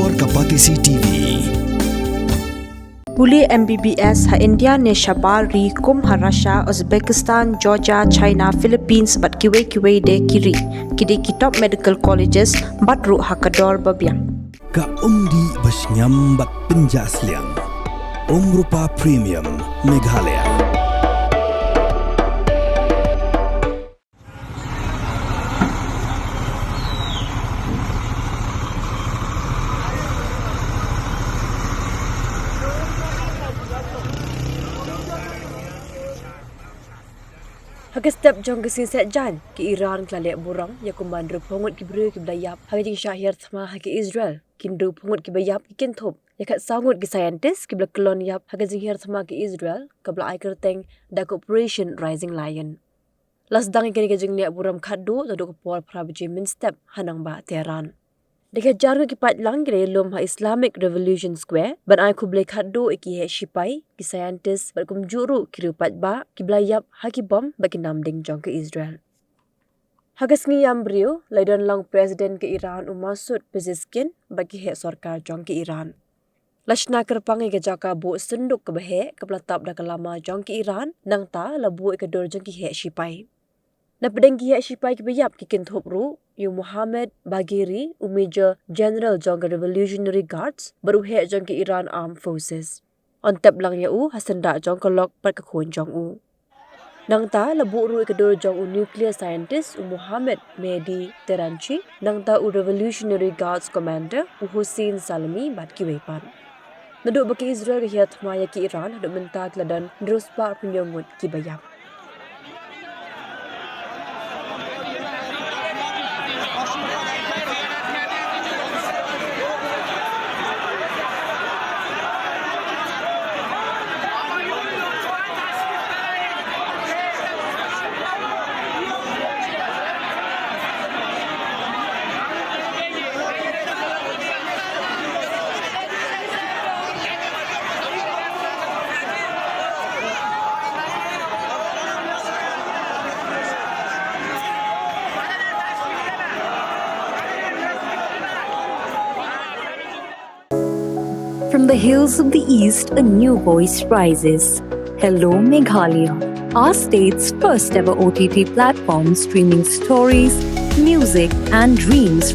Sorkar TV. Puli MBBS ha India ne Shabari kum ha Russia, Uzbekistan, Georgia, China, Philippines bat kiwe de kiri. Kidi kitop medical colleges bat ru ha kador babiang. Ka umdi basnyam bat penjasliang. Rupa Premium Meghalaya. Haga step jong ke sinset jan ke Iran klalek Burom ya kumandru pungut ki Briew ki belayap haga jing syahir thma haga Israel kindu pungut ki bayap ki kintop ya kat sangut ki Saiantis ki bela Kyllon yap haga jing hir thma ki Israel ka bela ai kerteng da Operation Rising Lion las dang ki jing nek Burom Khatduh do ko por prabuji min step hanang ba Tehran dekat jar ki pat lang ki lom ha Islamic Revolution Square ban ai ku ble Khatduh ki he Shipai ki Saiantis bat kum juru ki rupat ba ki belayap ha ki bom bagi namding jong ke Israel haga Sngi Briew laidon lang presiden ke Iran Masud Pezeshkian bagi he Sorkar jong ke Iran lashna kerpangi ke jaka bu senduk ke behe ke pelatap da kelama jong ke Iran nang ta labu ke dor jong ki he Shipai na pedeng ki he Shipai ki bayap ki kintop ru yu Muhammad Bagheri Major General jong ke Revolutionary Guards baru he jong ke Iran Armed Forces on tap lang ya u hasanda jong ke lok pat ke khon jong u nang ta labu ru ke dor jong u nuclear scientist Muhammad Mehdi Teranchi nang ta u Revolutionary Guards Commander Hussein Salami bat ki wepan naduk baki Israel ke hiat maya ki Iran haduk mentak ladan druspa penyongut ki bayap From the hills of the east, a new voice rises. Hello, Meghalaya, our state's first ever OTT platform streaming stories, music, and dreams.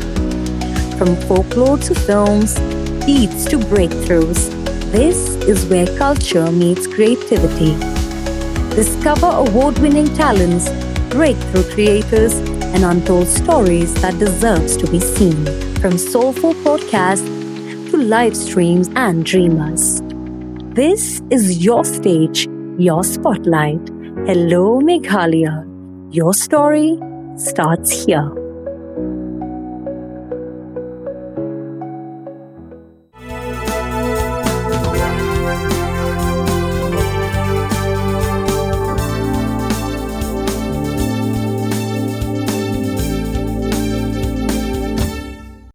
From folklore to films, beats to breakthroughs, this is where culture meets creativity. Discover award-winning talents, breakthrough creators, and untold stories that deserves to be seen. From soulful podcasts to live streams and dreamers. This is your stage, your spotlight. Hello, Meghalaya. Your story starts here.